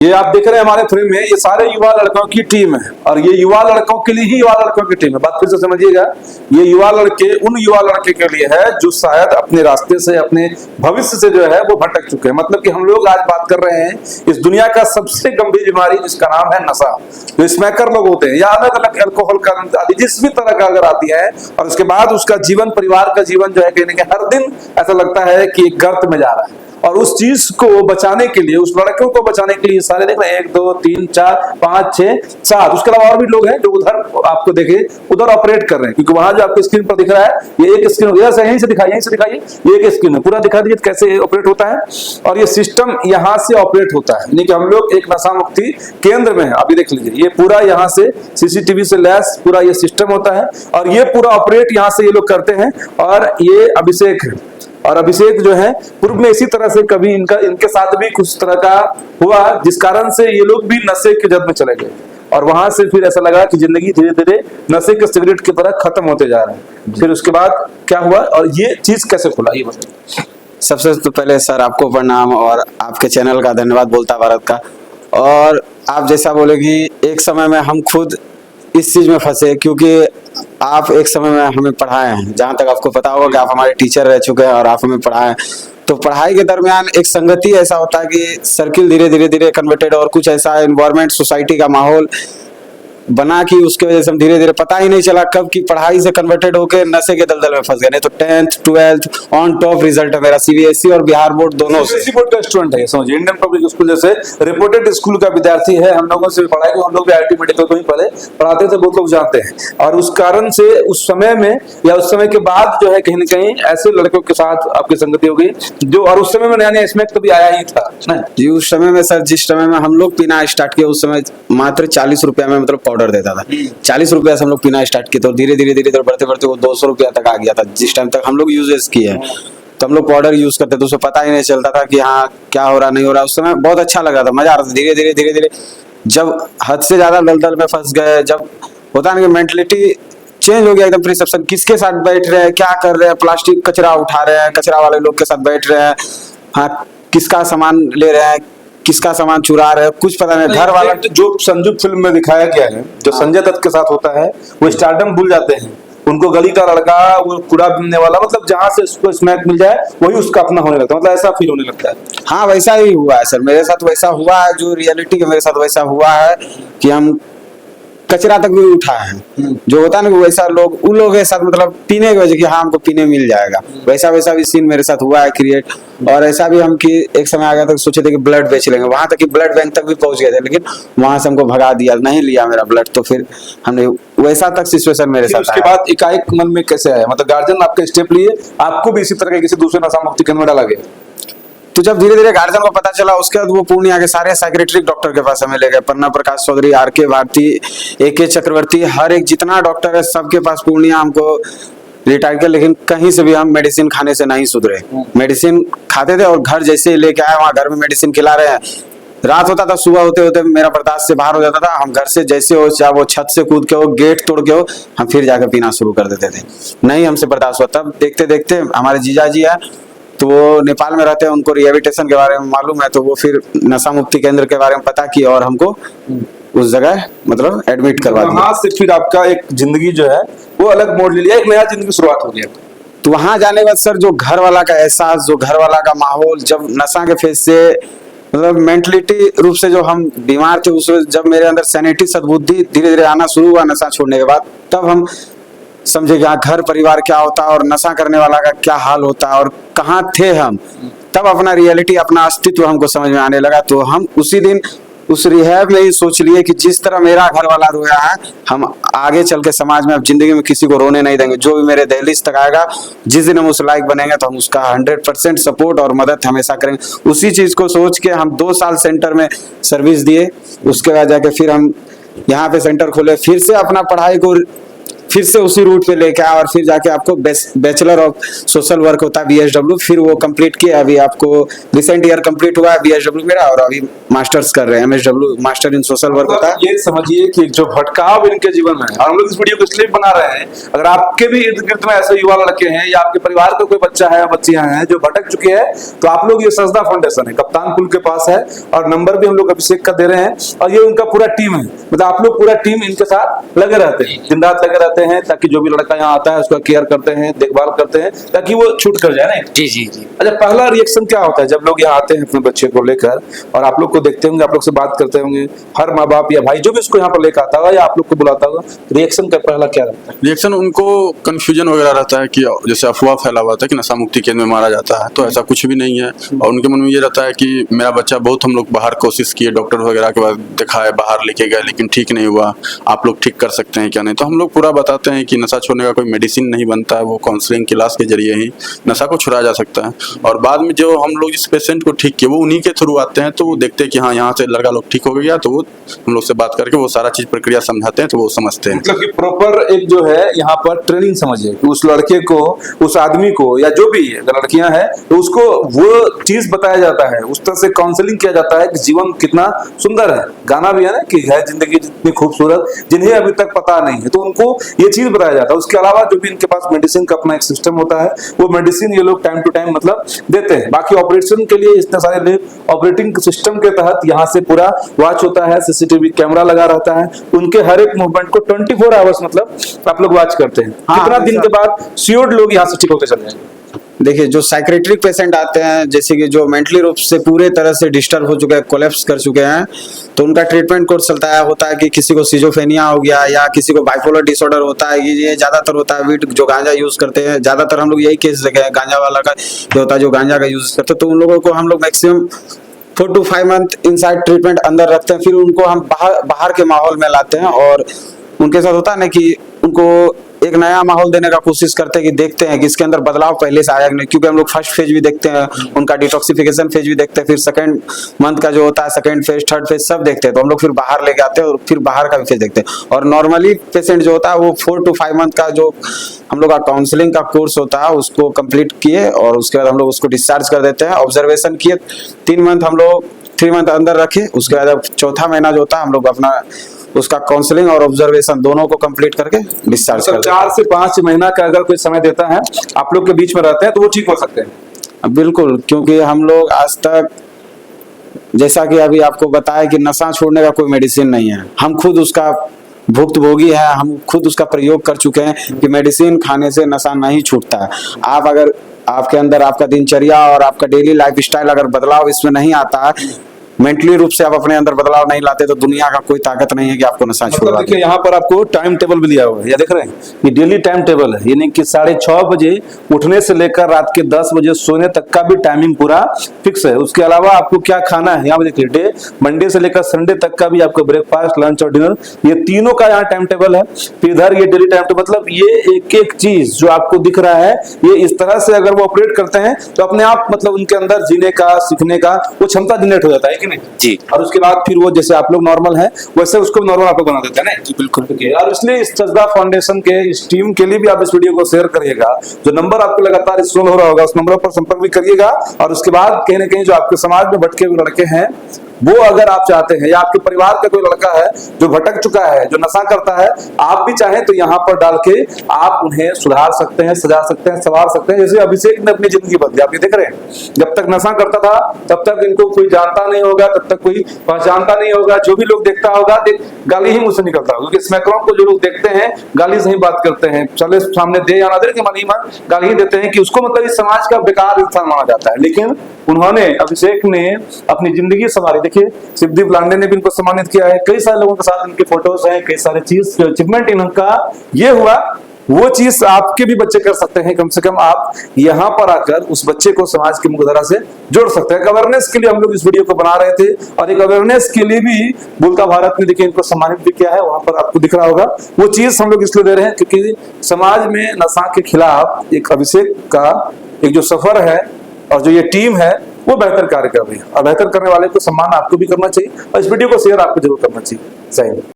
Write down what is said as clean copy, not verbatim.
ये आप देख रहे हैं हमारे फ्रेम में, ये सारे युवा लड़कों की टीम है और ये युवा लड़कों के लिए ही युवा लड़कों की टीम है। बात फिर से समझिएगा, ये युवा लड़के उन युवा लड़के के लिए है जो शायद अपने रास्ते से, अपने भविष्य से जो है वो भटक चुके हैं। मतलब कि हम लोग आज बात कर रहे हैं इस दुनिया का सबसे गंभीर बीमारी जिसका नाम है नशा। जो स्मैकर लोग होते हैं या अलग अलग अल्कोहल का आदि जिस भी तरह का अगर आती है, और उसके बाद उसका जीवन, परिवार का जीवन जो है कहीं ना कहीं हर दिन ऐसा लगता है कि एक गर्त में जा रहा है। और उस चीज को बचाने के लिए, उस लड़कों को बचाने के लिए सारे देख रहे हैं, 1 2 3 4 5 6 7, उसके अलावा और भी लोग हैं जो उधर आपको देखे उधर ऑपरेट कर रहे हैं, क्योंकि वहां जो आपको स्क्रीन पर दिख रहा है ये एक स्क्रीन, यहीं से दिखाइए, यहीं से दिखाइए, ये एक स्क्रीन है, पूरा दिखा दीजिए कैसे ऑपरेट होता है। और ये सिस्टम यहाँ से ऑपरेट होता है, यानी कि हम लोग एक नशा मुक्ति केंद्र में है। अभी देख लीजिए, ये पूरा यहाँ से सीसीटीवी से लैस पूरा ये सिस्टम होता है और ये पूरा ऑपरेट यहाँ से ये लोग करते हैं। और ये अभिषेक है, और अभिषेक जो है पूर्व में इसी तरह से कभी इनके साथ भी कुछ तरह का हुआ, जिस कारण से ये लोग भी नशे के जद में चले गए और वहां से फिर ऐसा लगा कि जिंदगी धीरे धीरे नशे के सिगरेट की तरह खत्म होते जा रहा है। फिर उसके बाद क्या हुआ और ये चीज कैसे खुला, ये बताइए। सबसे तो पहले सर आपको प्रणाम और आपके चैनल का धन्यवाद बोलता भारत का। और आप जैसा बोले कि एक समय में हम खुद इस चीज में फंसे, क्योंकि आप एक समय में हमें पढ़ाए हैं, जहाँ तक आपको पता होगा कि आप हमारे टीचर रह चुके हैं और आप हमें पढ़ाए। तो पढ़ाई के दरमियान एक संगति ऐसा होता है कि सर्किल धीरे धीरे धीरे कन्वर्टेड और कुछ ऐसा एनवायरनमेंट, सोसाइटी का माहौल बना कि उसके वजह से हम धीरे धीरे पता ही नहीं चला कब की पढ़ाई से कन्वर्टेड होकर नशे के दलदल में फंस गए। नहीं तो 10th 12th on top result है मेरा, सीबीएसई और बिहार बोर्ड दोनों से। सीबीएसई बोर्ड का स्टूडेंट है, समझिए इंडियन पब्लिक स्कूल जैसे रिपोर्टेड स्कूल का विद्यार्थी है। हम लोगों से पढ़ाई, हम लोग भी आईटी मेडिकल को ही पहले पढ़ाते थे, बहुत लोग जानते हैं। और उस कारण से उस समय में या उस समय के बाद जो है कहीं ना कहीं ऐसे लड़कों के साथ आपकी संगति हो गई जो, और उस समय में नया नया स्मैक कभी आया ही था जी। उस समय में सर, जिस समय में हम लोग पीना स्टार्ट किया, उस समय मात्र 40 रुपया में मतलब पाउडर देता था। 40 रुपया से हम लोग पीना स्टार्ट किए, तो धीरे धीरे धीरे धीरे बढ़ते बढ़ते वो 200 रुपया तक आ गया था। जिस टाइम तक हम लोग यूजेस किए तो हम लोग पाउडर यूज करते तो उसे पता ही नहीं चलता था कि हाँ क्या हो रहा नहीं हो रहा। उस समय बहुत अच्छा लग रहा था, मजा आ रहा था। धीरे धीरे धीरे धीरे जब हद से ज्यादा दलदल में फंस गए, जब होता ना कि मेंटलिटी चेंज हो गया एकदम, परसेप्शन किसके साथ बैठ रहे हैं, क्या कर रहे हैं, प्लास्टिक कचरा उठा रहे हैं, कचरा वाले लोग के साथ बैठ रहे हैं, हाँ किसका सामान ले रहे हैं, किसका सामान चुरा रहे हैं, कुछ पता नहीं। घर वाला जो संजू फिल्म में दिखाया गया है, जो संजय दत्त के साथ होता है, वो स्टारडम भूल जाते हैं। उनको गली का लड़का, वो कूड़ा बीनने वाला, मतलब जहां से उसको स्मैक मिल जाए वही उसका अपना होने लगता है, मतलब ऐसा फील होने लगता है। हाँ वैसा ही हुआ है सर, मेरे साथ वैसा हुआ है। जो रियलिटी के मेरे साथ वैसा हुआ है कि हम कचरा तक भी उठाए हैं। जो होता है ना वैसा लोग, उन लोगों के साथ मतलब पीने की वजह कि हाँ हमको पीने मिल जाएगा, वैसा वैसा भी सीन मेरे साथ हुआ है क्रिएट। और ऐसा भी हम कि एक समय आ गया था, सोचे थे कि ब्लड बेच लेंगे, वहां तक कि ब्लड बैंक तक भी पहुंच गए थे, लेकिन वहां से हमको भगा दिया, नहीं लिया मेरा ब्लड। तो फिर हमने वैसा तक सिचुएशन मेरे साथ। उसके बाद एकाएक मन में कैसे आया, मतलब गार्जियन आपके स्टेप लिए, आपको भी इसी तरह के किसी दूसरे नशा मुक्ति केंद्र में डाला गया? तो जब धीरे धीरे गार्जियन को पता चला, उसके बाद वो पूर्णिया के सारे साइकेट्रिक डॉक्टर के पास हमें ले गए। पन्ना प्रकाश चौधरी, आर.के. भारती, ए.के. चक्रवर्ती, हर एक जितना डॉक्टर है सबके पास पूर्णिया हमको रिटायर किया। लेकिन कहीं से भी हम मेडिसिन खाने से नहीं सुधरे। मेडिसिन खाते थे और घर जैसे लेके आए, वहां घर में मेडिसिन खिला रहे हैं। रात होता था, सुबह होते होते मेरा बर्दाश्त से बाहर हो जाता था। हम घर से जैसे हो, चाहे वो छत से कूद के हो, गेट तोड़ के हो, हम फिर जाकर पीना शुरू कर देते थे। नहीं हमसे बर्दाश्त हुआ। तब देखते देखते हमारे जीजा जी है, तो वो नेपाल में रहते हैं, उनको रिहेबिलिटेशन के बारे में मालूम है, तो वो फिर नशा मुक्ति केंद्र के बारे में पता किया और हमको उस जगह मतलब एडमिट करवा दिया। वहां से फिर आपका एक जिंदगी जो है वो अलग मोड़ ले लिया, एक नया जिंदगी शुरुआत हो गया। तो वहां जाने के बाद सर, जो घर वाला का एहसास, जो घर वाला का माहौल, जब नशा के फेज से मतलब मेंटलिटी रूप से जो हम बीमार थे, उस जब मेरे अंदर सैनिटी सद्बुद्धि धीरे धीरे आना शुरू हुआ नशा छोड़ने के बाद, तब हम समझे कि घर परिवार क्या होता है और नशा करने वाला का क्या हाल होता है और कहाँ थे हम। तब अपना रियलिटी, अपना अस्तित्व हमको समझ में आने लगा। तो हम उसी दिन उस रिहैब में ही सोच लिए कि जिस तरह मेरा घर वाला रोया है, हम आगे चल के समाज में अब जिंदगी में किसी को रोने नहीं देंगे। जो भी मेरे दहलीज तक आएगा, जिस दिन हम उस लायक बनेंगे तो हम उसका 100% सपोर्ट और मदद हमेशा करेंगे। उसी चीज को सोच के हम 2 साल सेंटर में सर्विस दिए। उसके बाद जाके फिर हम यहाँ पे सेंटर खोले, फिर से अपना पढ़ाई को फिर से उसी रूट पे लेके आया और फिर जाके आपको बैचलर ऑफ सोशल वर्क होता है BSW, फिर वो कंप्लीट किया। अभी आपको रिसेंट ईयर कंप्लीट हुआ है BSW मेरा, और अभी मास्टर्स कर रहे हैं MSW, master in social work होता है। ये समझिए कि जो भटकाव इनके जीवन में है, और हम लोग इस वीडियो को इसलिए बना रहे हैं, अगर आपके भी इर्द गिर्द में ऐसे युवा लड़के हैं या आपके परिवार का कोई बच्चा है या बच्चियां हैं जो भटक चुके हैं, तो आप लोग, ये सजदा फाउंडेशन है, कप्तान पुल के पास है, और नंबर भी हम लोग अभिषेक का दे रहे हैं, और ये उनका पूरा टीम है। मतलब आप लोग पूरा टीम इनके साथ लगे रहते हैं, दिन रात लगे रहते हैं, ताकि जो भी लड़का यहाँ आता है उसका केयर करते हैं, देखभाल करते हैं, ताकि वो छूट कर जाए ना। जी जी जी। अच्छा, पहला रिएक्शन क्या होता है जब लोग यहाँ आते हैं अपने बच्चे को लेकर, और आप लोग को देखते होंगे, आप लोग से बात करते होंगे, हर माँ बाप या भाई जो भी उसको यहाँ पर लेकर आता होगा या आप लोग को बुलाता होगा, रिएक्शन का पहला क्या रहता है? रिएक्शन उनको कंफ्यूजन वगैरह रहता है कि जैसे अफवाह फैला हुआ था कि नशा मुक्ति केंद्र में मारा जाता है, तो ऐसा कुछ भी नहीं है। और उनके मन में ये रहता है कि मेरा बच्चा, बहुत हम लोग बाहर कोशिश किए, डॉक्टर वगैरह के बाद दिखाए, बाहर लेके गए, लेकिन ठीक नहीं हुआ, आप लोग ठीक कर सकते हैं क्या? नहीं, तो हम लोग पूरा बताते हैं कि नशा छोड़ने का कोई मेडिसिन नहीं बनता है, वो काउंसलिंग क्लास के जरिए ही नशा को छुड़ाया जा सकता है। और बाद में जो हम लोग जिस पेशेंट को ठीक किए वो उन्हीं के थ्रू आते हैं, तो वो देखते हैं कि हाँ यहाँ से लड़का लोग ठीक हो गया, तो वो हम लोग से बात करके वो सारा चीज प्रक्रिया समझाते हैं, तो वो समझते हैं। मतलब कि प्रॉपर एक जो है यहाँ पर ट्रेनिंग समझिए कि उस लड़के को, उस आदमी को, या जो भी अगर लड़कियां हैं तो उसको वो चीज बताया जाता है, उस तरह से काउंसलिंग किया जाता है कि जीवन कितना सुंदर है। गाना भी है ना कि है जिंदगी जितनी खूबसूरत, जिन्हें अभी तक पता नहीं है, तो उनको ये चीज बताया जाता है। उसके अलावा जो भी इनके पास मेडिसिन का अपना एक सिस्टम होता है, वो मेडिसिन ये लोग टाइम टू टाइम मतलब देते हैं। बाकी ऑपरेशन के लिए इतने सारे ऑपरेटिंग सिस्टम के तहत यहाँ से पूरा वॉच होता है, CCTV कैमरा लगा रहता है, उनके हर एक मूवमेंट को 24 आवर्स मतलब आप लोग वॉच करते हैं। हाँ, कितना दिन के बाद श्योर लोग यहाँ से ठीक होते चले जाएंगे? देखिए, जो साइकेट्रिक पेशेंट आते हैं, जैसे कि जो मेंटली रूप से पूरे तरह से डिस्टर्ब हो चुके हैं, कोलैप्स कर चुके हैं, तो उनका ट्रीटमेंट कोर्स चलता है। होता है कि किसी को सिजोफ्रेनिया हो गया या किसी को बाइपोलर डिसऑर्डर होता है, ये ज्यादातर होता है वीट जो गांजा यूज करते हैं, ज्यादातर हम लोग यही केस देखे हैं, गांजा वाला का जो होता है, जो गांजा का यूज करते हैं, तो उन लोगों को हम लोग maximum 4 to 5 month inside treatment अंदर रखते हैं, फिर उनको हम बाहर के माहौल में लाते हैं, और उनके साथ होता है ना कि उनको एक नया माहौल देने का कोशिश करते हैं कि देखते हैं कि इसके अंदर बदलाव पहले से आया कि नहीं, क्योंकि हम लोग फर्स्ट फेज भी देखते हैं, उनका डिटॉक्सिफिकेशन फेज भी देखते हैं, फिर सेकंड मंथ का जो होता है सेकंड फेज, थर्ड फेज सब देखते हैं, तो हम लोग फिर बाहर लेके आते हैं और फिर बाहर का भी फेज देखते हैं। और नॉर्मली पेशेंट जो होता है वो 4 to 5 मंथ का जो हम लोग का काउंसलिंग का कोर्स होता है उसको कंप्लीट किए, और उसके बाद हम लोग उसको डिस्चार्ज कर देते हैं। ऑब्जर्वेशन किए 3 मंथ, हम लोग 3 मंथ अंदर रखे, उसके बाद चौथा महीना जो होता है हम लोग अपना उसका काउंसलिंग और ऑब्जर्वेशन दोनों को कंप्लीट करके डिस्चार्ज कर देते हैं। 4 से 5 महीना का अगर कोई समय देता है, आप लोग के बीच में रहते हैं, तो वो ठीक हो सकते हैं। बिल्कुल, क्योंकि हम लोग आज तक, जैसा कि अभी आपको बताया कि नशा छोड़ने का कोई मेडिसिन नहीं है, हम खुद उसका भुक्तभोगी है, हम खुद उसका प्रयोग कर चुके हैं कि मेडिसिन खाने से नशा नहीं छूटता है। आप अगर आपके अंदर आपका दिनचर्या और आपका डेली लाइफस्टाइल अगर बदलाव इसमें नहीं आता है, मेंटली रूप से आप अपने अंदर बदलाव नहीं लाते, तो दुनिया का कोई ताकत नहीं है कि आपको नशा छुड़वा दे। देखिए यहाँ पर आपको टाइम टेबल भी दिया हुआ है, या देख रहे हैं, ये डेली टाइम टेबल है, यानी कि 6:30 बजे उठने से लेकर रात के 10 बजे सोने तक का भी टाइमिंग पूरा फिक्स है। उसके अलावा आपको क्या खाना है, यहाँ पे देखिए डे मंडे से लेकर संडे तक का भी आपको ब्रेकफास्ट, लंच और डिनर, ये तीनों का यहाँ टाइम टेबल है। फिर इधर ये डेली टाइम टेबल, मतलब ये एक एक चीज जो आपको दिख रहा है, ये इस तरह से अगर वो ऑपरेट करते हैं तो अपने आप मतलब उनके अंदर जीने का, सीखने का वो क्षमता जनरेट हो जाता है कि नहीं जी। और उसके बाद फिर वो जैसे आप लोग नॉर्मल है वैसे उसको नॉर्मल आप लोग बना देते हैं ना। जी बिल्कुल। और इसलिए इस सजदा फाउंडेशन के इस टीम के लिए भी आप इस वीडियो को शेयर करिएगा। जो नंबर आपको लगातार स्क्रॉल हो रहा होगा उस नंबर पर संपर्क भी करिएगा। और उसके बाद कहीं ना कहीं जो आपके समाज में भटके हुए लड़के हैं, वो अगर आप चाहते हैं, या आपके परिवार का कोई लड़का है जो भटक चुका है, जो नशा करता है, आप भी चाहें तो यहाँ पर डाल के आप उन्हें सुधार सकते हैं, सजा सकते हैं, संवार सकते हैं। जैसे अभिषेक ने अपनी जिंदगी बदली, आप ये देख रहे हैं, जब तक नशा करता था तब तक इनको कोई जानता नहीं होगा, तब तक कोई पहचानता नहीं होगा, जो भी लोग देखता होगा गाली ही मुंह से निकलता होगा, क्योंकि स्मैकरों को जो लोग देखते हैं गाली से ही बात करते हैं, चले सामने दे या ना दे के मन ही मन गाली ही देते हैं कि उसको मतलब इस समाज का बेकार इंसान माना जाता है। लेकिन उन्होंने, अभिषेक ने अपनी जिंदगी संवारी। देखिए शिवदीप लांडे ने भी इनको सम्मानित किया है, कई सारे लोगों के साथ इनके फोटोज हैं, कई सारे चीज अचीवमेंट इनका ये हुआ, वो चीज आपके भी बच्चे कर सकते हैं। कम से कम आप यहाँ पर आकर उस बच्चे को समाज की मुख्यधारा से जोड़ सकते हैं। अवेयरनेस के लिए हम लोग इस वीडियो को बना रहे थे, और एक अवेयरनेस के लिए भी बोलता भारत ने देखिए इनको सम्मानित भी किया है, वहां पर आपको दिख रहा होगा। वो चीज हम लोग इसलिए दे रहे हैं क्योंकि समाज में नशा के खिलाफ एक अभिषेक का एक जो सफर है और जो ये टीम है वो बेहतर कार्य कर रही है, और बेहतर करने वाले को सम्मान आपको भी करना चाहिए, और इस वीडियो को शेयर आपको जरूर करना चाहिए। जय हिंद।